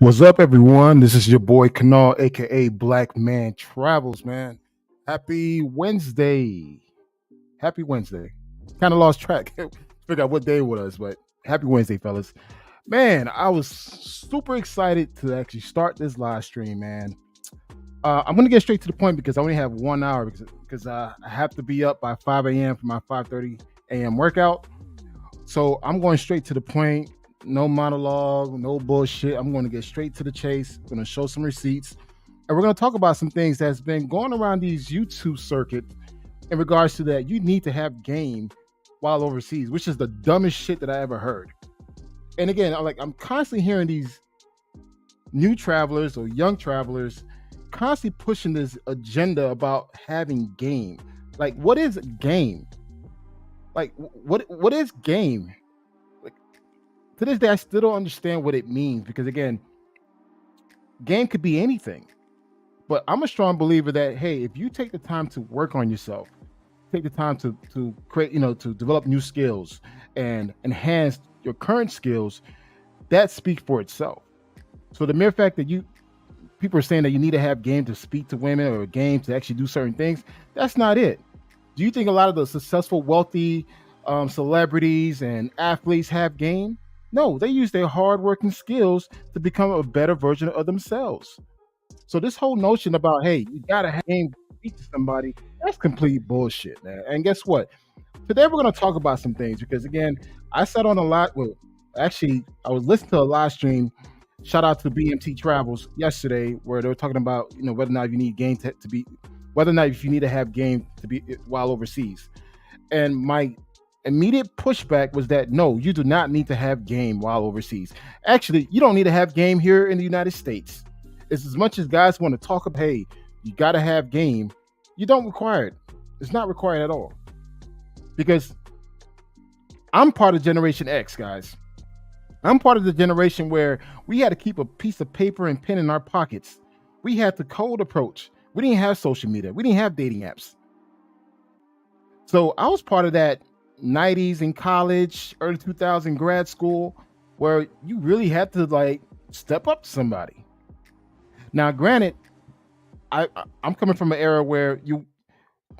What's up, everyone? This is your boy Kanal, aka Black Man Travels, man. Happy Wednesday. Happy Wednesday. Kind of lost track. Figure out what day it was, but happy Wednesday, fellas. Man, I was super excited to actually start this live stream, man. I'm gonna get straight to the point because I only have 1 hour because I have to be up by 5 a.m. for my 5:30 a.m. workout. So I'm going straight to the point. No monologue, no bullshit. I'm going to get straight to the chase. I'm going to show some receipts. And we're going to talk about some things that's been going around these YouTube circuit in regards to that. You need to have game while overseas, which is the dumbest shit that I ever heard. And again, I'm constantly hearing these new travelers or young travelers constantly pushing this agenda about having game. Like, what is game? Like, what is game? To this day, I still don't understand what it means because, again, game could be anything. But I'm a strong believer that, hey, if you take the time to work on yourself, take the time to create, to develop new skills and enhance your current skills, that speaks for itself. So the mere fact that people are saying that you need to have game to speak to women or a game to actually do certain things, that's not it. Do you think a lot of the successful, wealthy celebrities and athletes have game? No, they use their hardworking skills to become a better version of themselves. So this whole notion about, hey, you gotta have game to speak to somebody, that's complete bullshit, man. And guess what? Today we're gonna talk about some things because, again, I sat on a lot. Well, actually, I was listening to a live stream. Shout out to BMT Travels yesterday, where they were talking about whether or not you need game to be, whether or not if you need to have game to be while overseas. And my immediate pushback was that no, you do not need to have game while overseas. Actually, you don't need to have game here in the United States. It's as much as guys want to talk about, hey, you got to have game. You don't require it. It's not required at all. Because I'm part of Generation X, guys. I'm part of the generation where we had to keep a piece of paper and pen in our pockets. We had the cold approach. We didn't have social media. We didn't have dating apps. So I was part of that 90s in college, early 2000 grad school, where you really had to step up to somebody. Now, granted, I'm coming from an era where you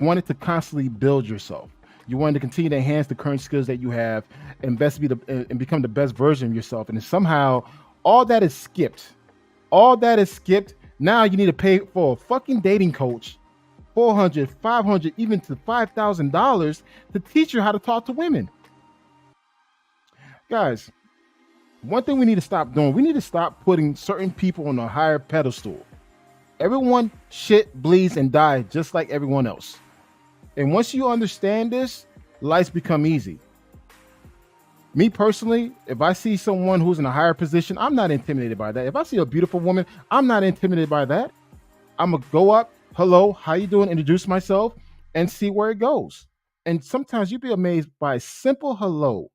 wanted to constantly build yourself. You wanted to continue to enhance the current skills that you have and become the best version of yourself. And somehow all that is skipped. All that is skipped. Now you need to pay for a fucking dating coach $400, $500, even to $5,000 to teach you how to talk to women. Guys, one thing we need to stop doing, we need to stop putting certain people on a higher pedestal. Everyone shit, bleeds, and dies just like everyone else. And once you understand this, life's become easy. Me personally, if I see someone who's in a higher position, I'm not intimidated by that. If I see a beautiful woman, I'm not intimidated by that. I'm gonna go up, hello, how you doing? Introduce myself and see where it goes. And sometimes you'd be amazed by a simple hello,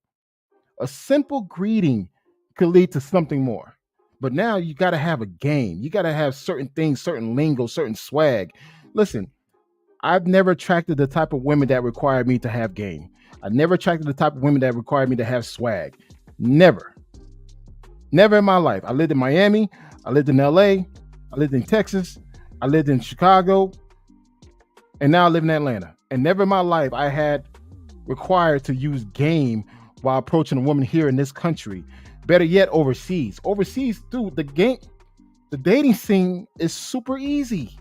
a simple greeting could lead to something more. But now you got to have a game. You got to have certain things, certain lingo, certain swag. Listen, I've never attracted the type of women that required me to have game. I never attracted the type of women that required me to have swag. Never. Never in my life. I lived in Miami. I lived in LA. I lived in Texas. I lived in Chicago. And now I live in Atlanta. And never in my life I had required to use game while approaching a woman here in this country. Better yet, overseas. Overseas, dude, the dating scene is super easy.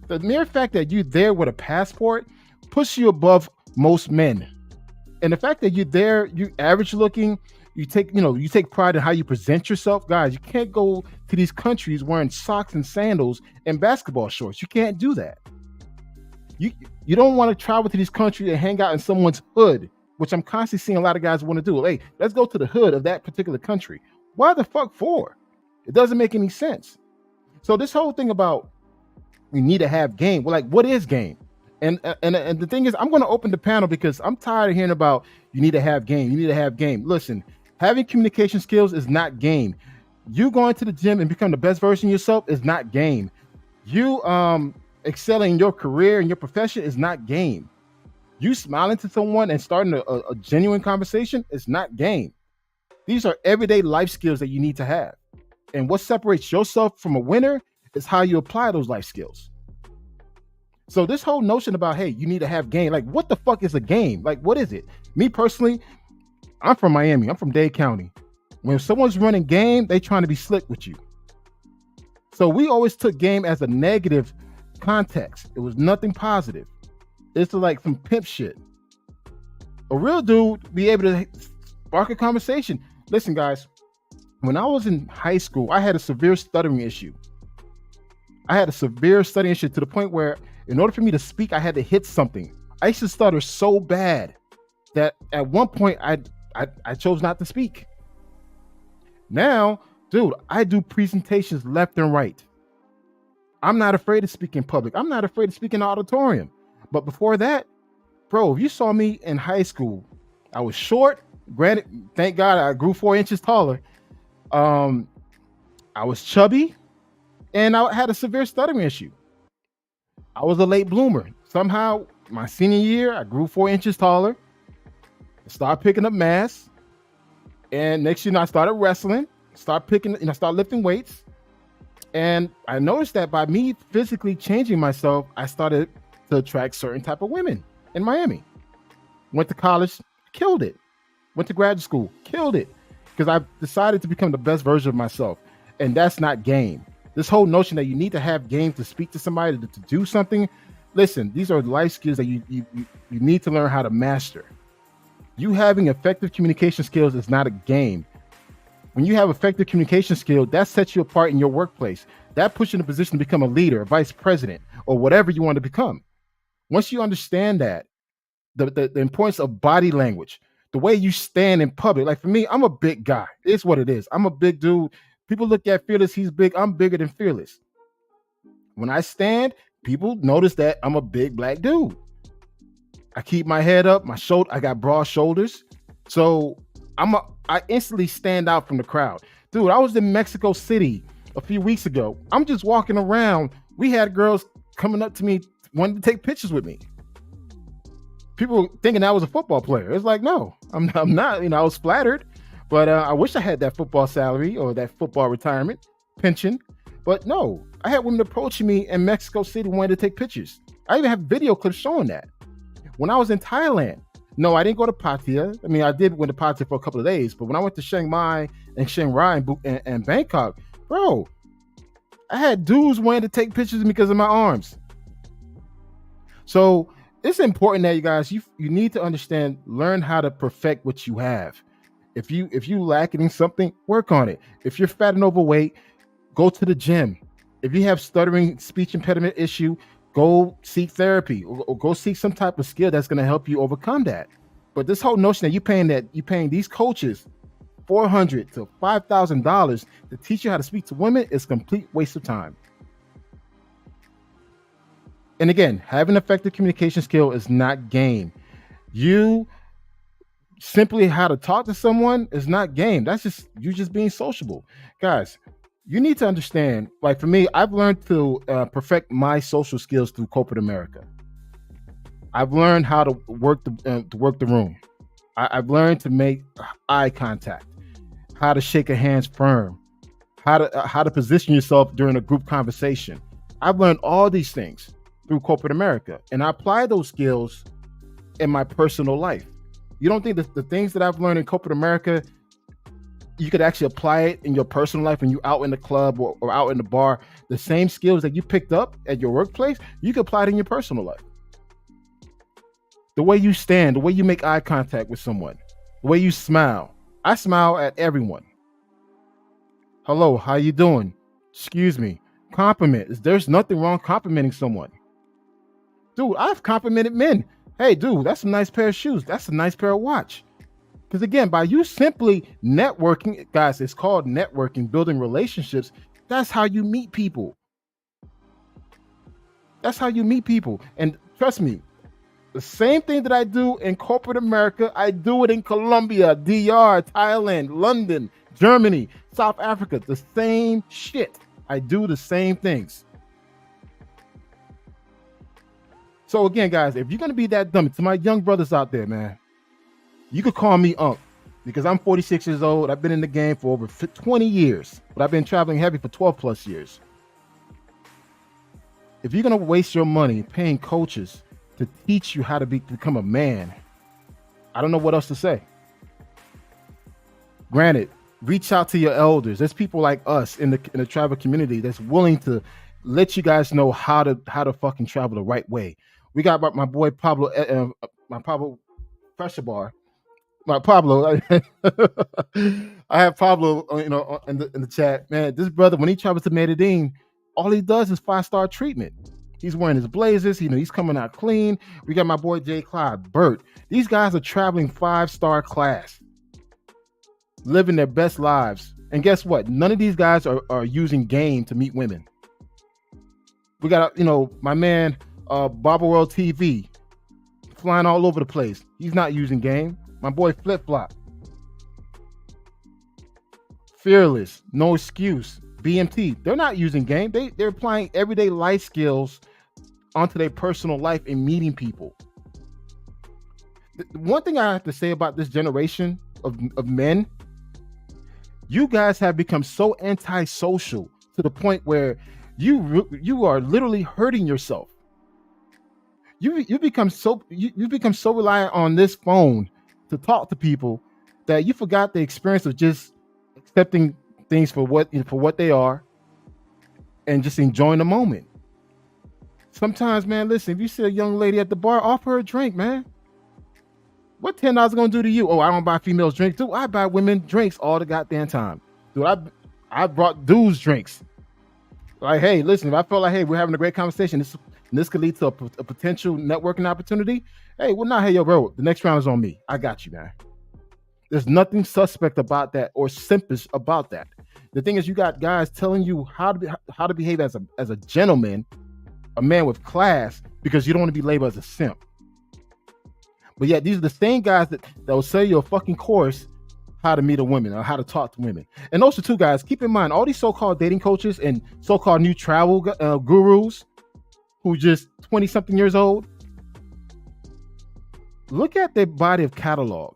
The mere fact that you're there with a passport puts you above most men. And the fact that you're there, you're average looking, you take pride in how you present yourself. Guys, you can't go to these countries wearing socks and sandals and basketball shorts. You can't do that. You don't want to travel to these countries and hang out in someone's hood, which I'm constantly seeing a lot of guys want to do. Hey, let's go to the hood of that particular country. Why the fuck for? It doesn't make any sense. So this whole thing about you need to have game. Well, what is game? And the thing is, I'm going to open the panel because I'm tired of hearing about you need to have game. You need to have game. Listen, having communication skills is not game. You going to the gym and become the best version of yourself is not game. You excelling in your career and your profession is not game. You smiling to someone and starting a genuine conversation is not game. These are everyday life skills that you need to have. And what separates yourself from a winner is how you apply those life skills. So this whole notion about, hey, you need to have game, like what the fuck is a game? Like, what is it? Me personally, I'm from Miami. I'm from Dade County. When someone's running game, they trying to be slick with you. So we always took game as a negative context. It was nothing positive. It's like some pimp shit. A real dude be able to spark a conversation. Listen, guys, when I was in high school, I had a severe stuttering issue. To the point where in order for me to speak, I had to hit something. I used to stutter so bad that at one point I chose not to speak. Now, dude, I do presentations left and right. I'm not afraid to speak in public. I'm not afraid to speak in the auditorium. But before that, bro, if you saw me in high school, I was short. Granted, thank God I grew 4 inches taller. I was chubby, and I had a severe stuttering issue. I was a late bloomer. Somehow, my senior year, I grew 4 inches taller. I started picking up mass. And next year, I started wrestling, started lifting weights. And I noticed that by me physically changing myself, I started to attract certain type of women in Miami. Went to college, killed it. Went to graduate school, killed it. Because I decided to become the best version of myself. And that's not game. This whole notion that you need to have game to speak to somebody, to do something. Listen, these are life skills that you need to learn how to master. You having effective communication skills is not a game. When you have effective communication skills, that sets you apart in your workplace. That puts you in a position to become a leader, a vice president, or whatever you want to become. Once you understand that, the importance of body language, the way you stand in public. Like for me, I'm a big guy. It's what it is. I'm a big dude. People look at Fearless, he's big. I'm bigger than Fearless. When I stand, people notice that I'm a big black dude. I keep my head up, I got broad shoulders. So I instantly stand out from the crowd. Dude, I was in Mexico City a few weeks ago. I'm just walking around. We had girls coming up to me wanting to take pictures with me. People thinking I was a football player. It's like, no, I'm not. I was flattered, but I wish I had that football salary or that football retirement pension. But no, I had women approaching me in Mexico City wanting to take pictures. I even have video clips showing that. When I was in Thailand, no, I didn't go to Pattaya. I mean, I did went to Pattaya for a couple of days, but when I went to Chiang Mai and Chiang Rai and Bangkok, bro, I had dudes wanting to take pictures of me because of my arms. So it's important that you guys, you need to understand, learn how to perfect what you have. If you lacking in something, work on it. If you're fat and overweight, go to the gym. If you have stuttering speech impediment issue, go seek therapy or go seek some type of skill that's going to help you overcome that. But this whole notion that you're paying these coaches $400 to $5,000 to teach you how to speak to women is a complete waste of time. And again, having effective communication skill is not game. You simply how to talk to someone is not game. That's just you just being sociable. Guys, you need to understand, like for me, I've learned to perfect my social skills through corporate America. I've learned how to work the room. I've learned to make eye contact, how to shake a hands firm, how to position yourself during a group conversation. I've learned all these things through corporate America, and I apply those skills in my personal life. You don't think that the things that I've learned in corporate America, you could actually apply it in your personal life when you're out in the club or out in the bar? The same skills that you picked up at your workplace, you can apply it in your personal life. The way you stand, the way you make eye contact with someone, the way you smile. I smile at everyone. Hello, how you doing? Excuse me. Compliment. There's nothing wrong complimenting someone. Dude, I've complimented men. Hey, dude, that's a nice pair of shoes. That's a nice pair of watch. Because again, by you simply networking, guys, it's called networking, building relationships. That's how you meet people. That's how you meet people. And trust me, the same thing that I do in corporate America, I do it in Colombia, DR, Thailand, London, Germany, South Africa. The same shit. I do the same things. So again, guys, if you're going to be that dumb, to my young brothers out there, man, you could call me Unc. because I'm 46 years old. I've been in the game for over 20 years, but I've been traveling heavy for 12 plus years. If you're going to waste your money paying coaches to teach you how to become a man, I don't know what else to say. Granted, reach out to your elders. There's people like us in the travel community that's willing to let you guys know how to fucking travel the right way. We got my boy Pablo, my Pablo Pressure Bar. My Pablo, I have Pablo, in the chat. Man, this brother, when he travels to Medellin, all he does is 5-star treatment. He's wearing his blazers. He's coming out clean. We got my boy Jay Clyde, Bert. These guys are traveling 5-star class, living their best lives. And guess what? None of these guys are using game to meet women. We got, my man, Barber World TV, flying all over the place. He's not using game. My boy Flip Flop, Fearless, No Excuse, BMT. They're not using game. They're applying everyday life skills onto their personal life and meeting people. The one thing I have to say about this generation of men, you guys have become so antisocial to the point where you are literally hurting yourself. You become so reliant on this phone to talk to people that you forgot the experience of just accepting things for what they are and just enjoying the moment. Sometimes, man, listen, if you see a young lady at the bar, offer her a drink, man. What $10 gonna do to you? Oh, I don't buy females drinks. Dude, I buy women drinks all the goddamn time. Dude, I brought dudes drinks. Like, hey, listen, if I felt like, hey, we're having a great conversation, this could lead to a potential networking opportunity. Hey, well, hey, yo, bro, the next round is on me. I got you, man. There's nothing suspect about that or simpish about that. The thing is, you got guys telling you how to behave as a gentleman, a man with class, because you don't want to be labeled as a simp. But yet, these are the same guys that will sell you a fucking course how to meet a woman or how to talk to women. And also, too, guys, keep in mind, all these so-called dating coaches and so-called new travel gurus who just 20-something years old, look at their body of catalog.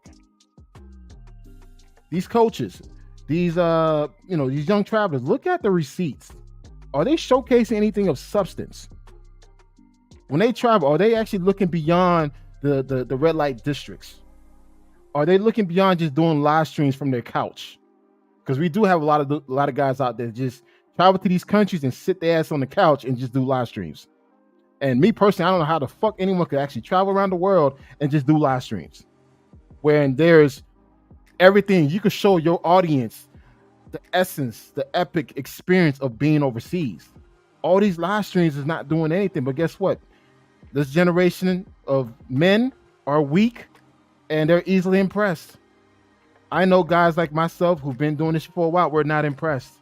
These coaches, these young travelers, look at the receipts. Are they showcasing anything of substance? When they travel, are they actually looking beyond the red light districts? Are they looking beyond just doing live streams from their couch? Because we do have a lot of guys out there just travel to these countries and sit their ass on the couch and just do live streams. And me personally, I don't know how the fuck anyone could actually travel around the world and just do live streams, wherein there's everything you could show your audience, the essence, the epic experience of being overseas. All these live streams is not doing anything. But guess what? This generation of men are weak and they're easily impressed. I know guys like myself who've been doing this for a while. We're not impressed.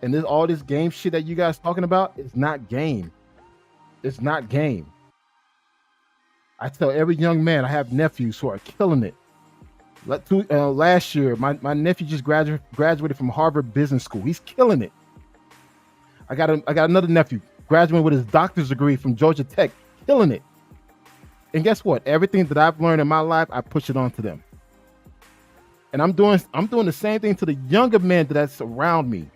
And all this game shit that you guys talking about is not game. It's not game. I tell every young man, I have nephews who are killing it. Last year, my nephew just graduated from Harvard Business School. He's killing it. I got another nephew graduating with his doctor's degree from Georgia Tech, killing it. And guess what? Everything that I've learned in my life, I push it on to them. And I'm doing the same thing to the younger men that's around me.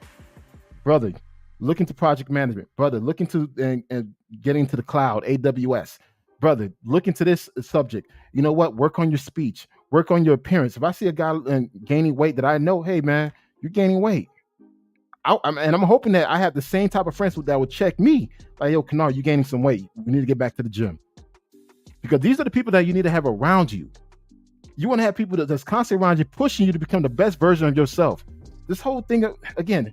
Brother, look into project management. Brother, look into and getting to the cloud, AWS. Brother, look into this subject. You know what? Work on your speech. Work on your appearance. If I see a guy gaining weight that I know, hey, man, you're gaining weight. And I'm hoping that I have the same type of friends that would check me. Like, yo, Kanar, you're gaining some weight. We need to get back to the gym. Because these are the people that you need to have around you. You want to have people that's constantly around you, pushing you to become the best version of yourself. This whole thing, again,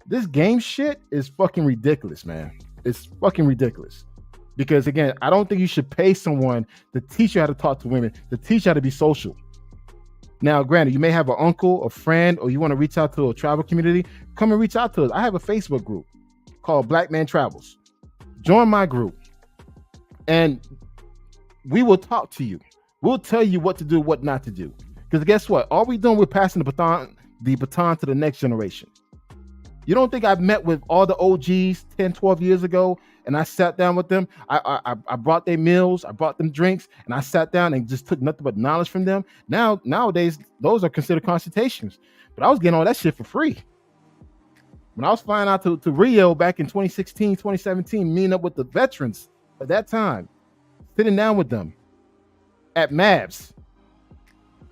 this game shit is fucking ridiculous, man. It's fucking ridiculous. Because again, I don't think you should pay someone to teach you how to talk to women, to teach you how to be social. Now, granted, you may have an uncle, a friend, or you want to reach out to a travel community. Come and reach out to us. I have a Facebook group called Black Man Travels. Join my group, and we will talk to you. We'll tell you what to do, what not to do. Because guess what? All we're doing, we're passing the baton to the next generation. You don't think I've met with all the OGs 10, 12 years ago and I sat down with them? I brought their meals, I brought them drinks, and I sat down and just took nothing but knowledge from them. Nowadays, those are considered consultations. But I was getting all that shit for free. When I was flying out to Rio back in 2016, 2017, meeting up with the veterans at that time, sitting down with them at Mavs,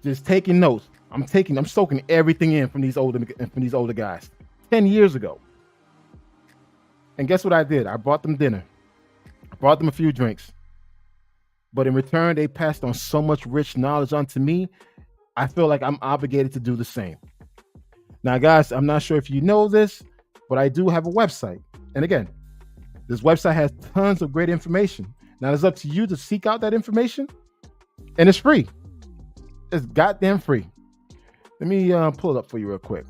just taking notes. I'm soaking everything in from these older guys 10 years ago. And guess what I did? I bought them dinner. I brought them a few drinks. But in return, they passed on so much rich knowledge onto me. I feel like I'm obligated to do the same. Now, guys, I'm not sure if you know this, but I do have a website. And again, this website has tons of great information. Now, it's up to you to seek out that information. And it's free. It's goddamn free. Let me pull it up for you real quick.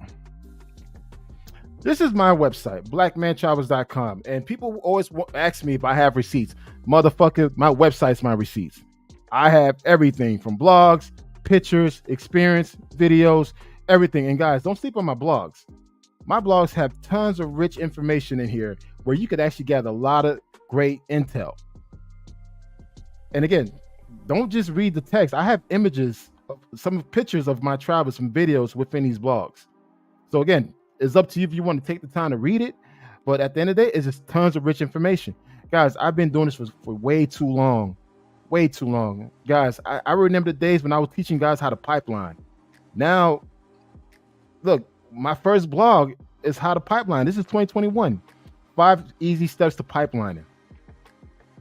This is my website, blackmantravels.com. And people always ask me if I have receipts. Motherfucker, my website's my receipts. I have everything from blogs, pictures, experience, videos, everything. And guys, don't sleep on my blogs. My blogs have tons of rich information in here where you could actually gather a lot of great intel. And again, don't just read the text. I have images, some pictures of my travels, some videos within these blogs. So again, it's up to you if you want to take the time to read it. But at the end of the day, it's just tons of rich information. Guys, I've been doing this for way too long. Way too long. Guys, I remember the days when I was teaching guys how to pipeline. Now, look, my first blog is how to pipeline. This is 2021. 5 easy steps to pipelining.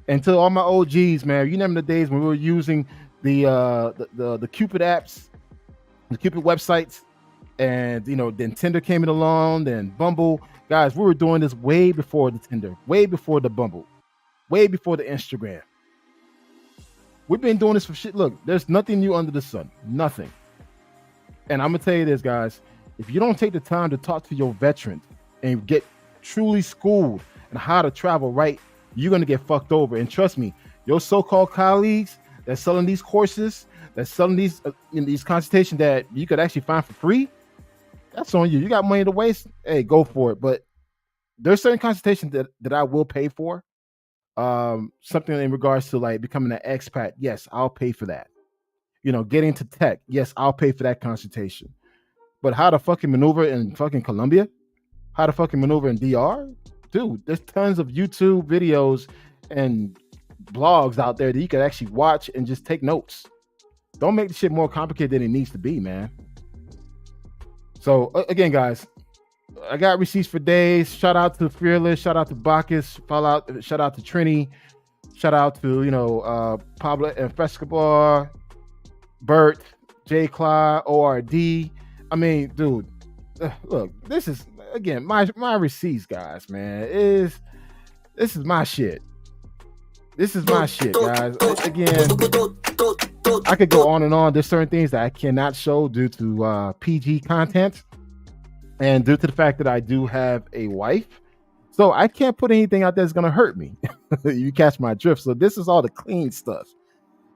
And to all my OGs, man, you remember the days when we were using the Cupid apps, the Cupid websites, and then Tinder came along, then Bumble. Guys, we were doing this way before the Tinder, way before the Bumble, way before the Instagram. We've been doing this for shit. Look, there's nothing new under the sun. Nothing. And I'm gonna tell you this, guys. If you don't take the time to talk to your veterans and get truly schooled on how to travel right, you're gonna get fucked over. And trust me, your so-called colleagues that's selling these courses, that's selling these these consultations that you could actually find for free, that's on you. You got money to waste, hey, go for it. But there's certain consultations that I will pay for. Something in regards to like becoming an expat, yes, I'll pay for that. Getting to tech, yes, I'll pay for that consultation. But how to fucking maneuver in fucking Colombia, how to fucking maneuver in DR, dude, there's tons of YouTube videos and blogs out there that you can actually watch and just take notes. Don't make the shit more complicated than it needs to be, man. So again, guys, I got receipts for days. Shout out to Fearless. Shout out to Bacchus. Shout out to Trini. Shout out to Pablo and Fescobar, Bert, J. Clyde, ORD. I mean, dude, look, this is again my receipts, guys. Man, this is my shit. This is my shit, guys. Again, I could go on and on. There's certain things that I cannot show due to PG content. And due to the fact that I do have a wife, so I can't put anything out there that's gonna hurt me. You catch my drift. So this is all the clean stuff.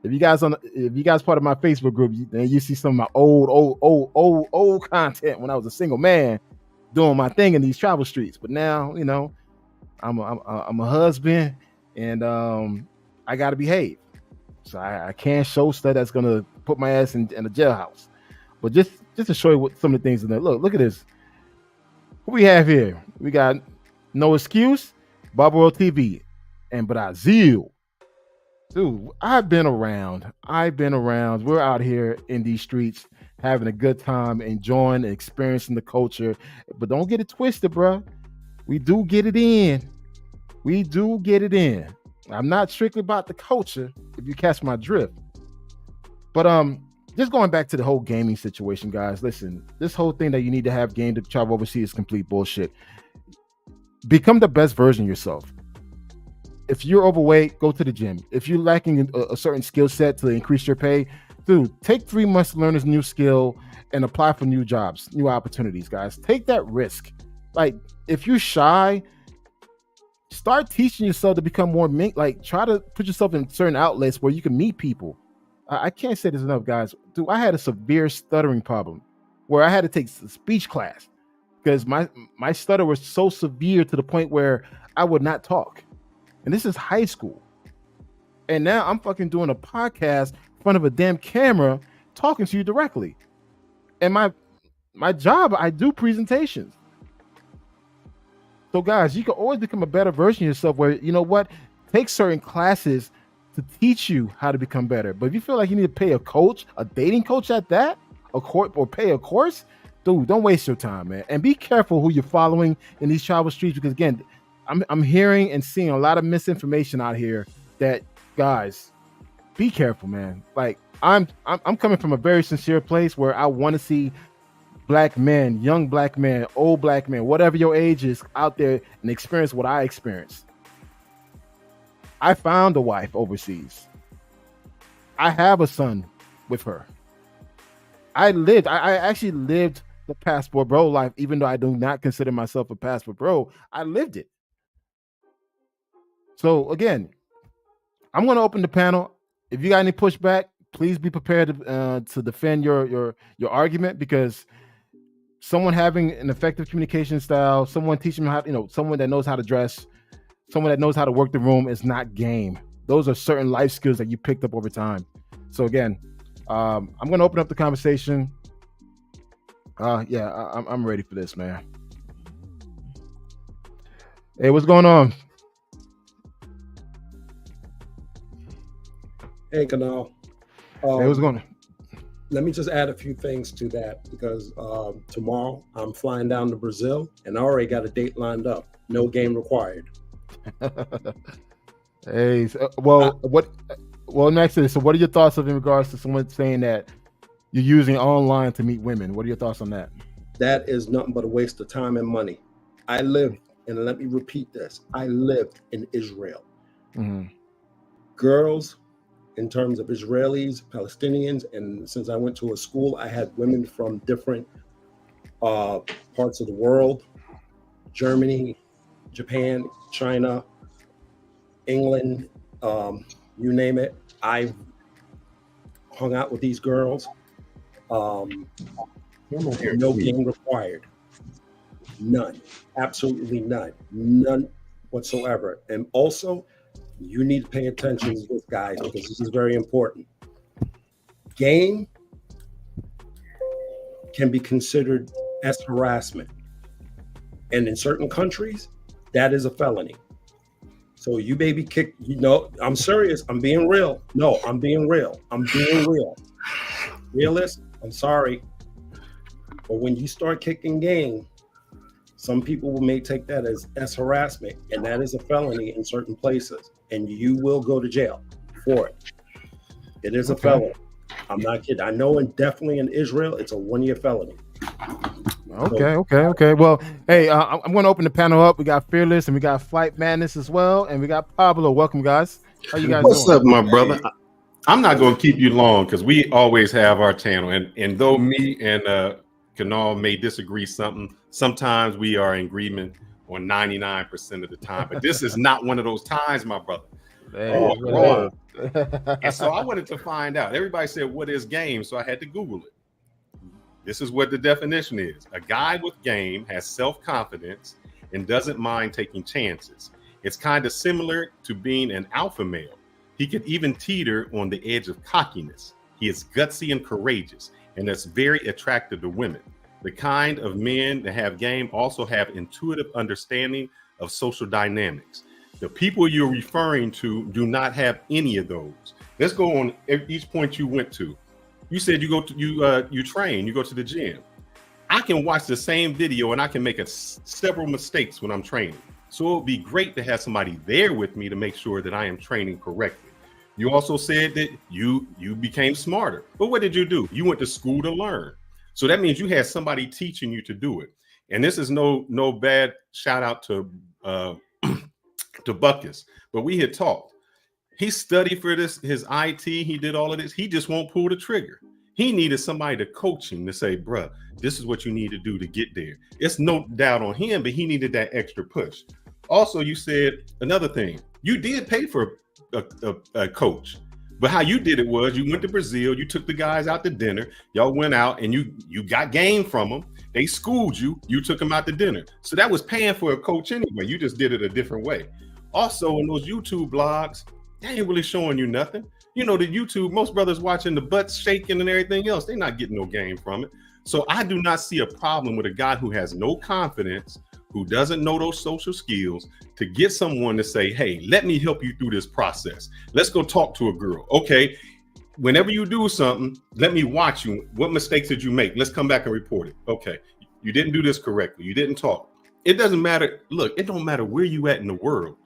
If you guys part of my Facebook group, you see some of my old content when I was a single man doing my thing in these travel streets. But now, I'm a husband, and I gotta behave. So I can't show stuff that's gonna put my ass in a jailhouse. But just to show you what some of the things in there. Look at this. What we have here? We got No Excuse, Bob World TV, and Brazil. Dude, I've been around. We're out here in these streets having a good time, enjoying and experiencing the culture. But don't get it twisted, bro. We do get it in. I'm not strictly about the culture, if you catch my drift. But just going back to the whole gaming situation, guys, listen, this whole thing that you need to have game to travel overseas is complete bullshit. Become the best version of yourself. If you're overweight, go to the gym. If you're lacking a certain skill set to increase your pay, dude, take 3 months to learn this new skill and apply for new jobs, new opportunities, guys. Take that risk. Like, if you're shy, start teaching yourself to become more, try to put yourself in certain outlets where you can meet people. I can't say this enough, guys. Dude, I had a severe stuttering problem where I had to take a speech class. because my stutter was so severe to the point where I would not talk. And this is high school. And now I'm fucking doing a podcast in front of a damn camera talking to you directly. And my job, I do presentations. So guys, you can always become a better version of yourself where, you know what, take certain classes to teach you how to become better. But if you feel like you need to pay a coach, a dating coach at that, or pay a course, dude, don't waste your time, man. And be careful who you're following in these travel streets, because again, I'm hearing and seeing a lot of misinformation out here that, guys, be careful, man. Like I'm coming from a very sincere place where I want to see black men, young black men, old black men, whatever your age is, out there and experience what I experienced. I found a wife overseas. I have a son with her. I actually lived the passport bro life, even though I do not consider myself a passport bro. I lived it. So again, I'm going to open the panel. If you got any pushback, please be prepared to defend your argument, because someone having an effective communication style, someone teaching them how, someone that knows how to dress, someone that knows how to work the room is not game. Those are certain life skills that you picked up over time. So again, I'm going to open up the conversation. I'm ready for this, man. Hey, what's going on? Hey, Kanal. Hey, what's going on? Let me just add a few things to that, because tomorrow I'm flying down to Brazil and I already got a date lined up. No game required. Hey, next to this, so what are your thoughts in regards to someone saying that you're using online to meet women? What are your thoughts on that? That is nothing but a waste of time and money. I lived, and let me repeat this, I lived in Israel. Mm-hmm. Girls, in terms of Israelis, Palestinians, and since I went to a school, I had women from different parts of the world: Germany, Japan, China, England, you name it. I've hung out with these girls. No game required. None. Absolutely none. None whatsoever. And also, you need to pay attention to this, guys, because this is very important. Game can be considered as harassment. And in certain countries, that is a felony. So you may be kicked, I'm serious. I'm being real. No, I'm being real. Realist, I'm sorry. But when you start kicking game, some people may take that as harassment, and that is a felony in certain places, and you will go to jail for it. It is a felony. I'm not kidding. I know, definitely in Israel, it's a 1-year felony. Okay. Well, hey, I'm going to open the panel up. We got Fearless, and we got Flight Madness as well, and we got Pablo. Welcome, guys. How you guys What's doing? up, my brother? I'm not going to keep you long, because we always have our channel, and though me and Kanal may disagree sometimes we are in agreement on 99% of the time, but this is not one of those times, my brother. And so I wanted to find out. Everybody said, what is game? So I had to Google it. This is what the definition is. A guy with game has self-confidence and doesn't mind taking chances. It's kind of similar to being an alpha male. He could even teeter on the edge of cockiness. He is gutsy and courageous, and that's very attractive to women. The kind of men that have game also have intuitive understanding of social dynamics. The people you're referring to do not have any of those. Let's go on each point you went to. You said you train, you go to the gym. I can watch the same video and I can make several mistakes when I'm training. So it would be great to have somebody there with me to make sure that I am training correctly. You also said that you became smarter. But what did you do? You went to school to learn. So that means you had somebody teaching you to do it. And this is no bad shout out to Buckus, but we had talked. He studied for this, his IT, he did all of this. He just won't pull the trigger. He needed somebody to coach him to say, bruh, this is what you need to do to get there. It's no doubt on him, but he needed that extra push. Also, you said another thing. You did pay for a coach, but how you did it was you went to Brazil, you took the guys out to dinner, y'all went out and you got game from them. They schooled you. You took them out to dinner. So that was paying for a coach anyway. You just did it a different way. Also, in those YouTube blogs, they ain't really showing you nothing. You know, the YouTube, most brothers watching the butts shaking and everything else, they're not getting no game from it. So I do not see a problem with a guy who has no confidence, who doesn't know those social skills, to get someone to say, hey, let me help you through this process. Let's go talk to a girl. Okay, whenever you do something, let me watch you. What mistakes did you make? Let's come back and report it. Okay, you didn't do this correctly. You didn't talk. It doesn't matter. Look, it don't matter where you at in the world.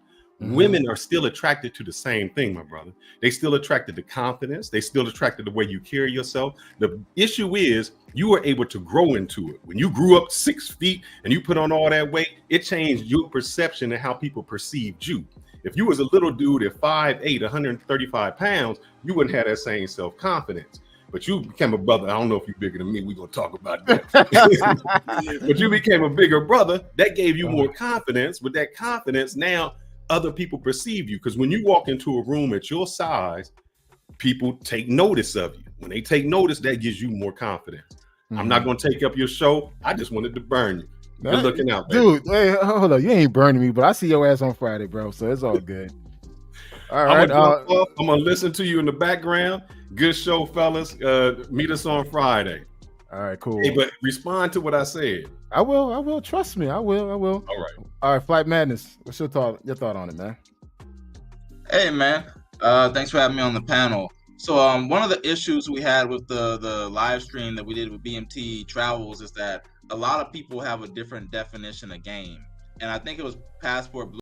Women are still attracted to the same thing, my brother. They still attracted to confidence. They still attracted to the way you carry yourself. The issue is you were able to grow into it. When you grew up 6 feet and you put on all that weight, it changed your perception and how people perceived you. If you was a little dude at 5'8", 135 pounds, you wouldn't have that same self-confidence. But you became a brother. I don't know if you're bigger than me. We're going to talk about that. But you became a bigger brother. That gave you more confidence. With that confidence, now other people perceive you, because when you walk into a room at your size, people take notice of you. When they take notice, that gives you more confidence. I'm not going to take up your show. I just wanted to burn you. Good looking out, baby. Dude. Hey, hold up, you ain't burning me, but I see your ass on Friday, bro. So it's all good. All right, I'm gonna listen to you in the background. Good show, fellas. Meet us on Friday. All right, cool. Hey, but respond to what I said. I will. Trust me. I will. All right, Flight Madness. What's your thought on it, man? Hey, man. Thanks for having me on the panel. So one of the issues we had with the live stream that we did with BMT Travels is that a lot of people have a different definition of game. And I think it was Passport Blue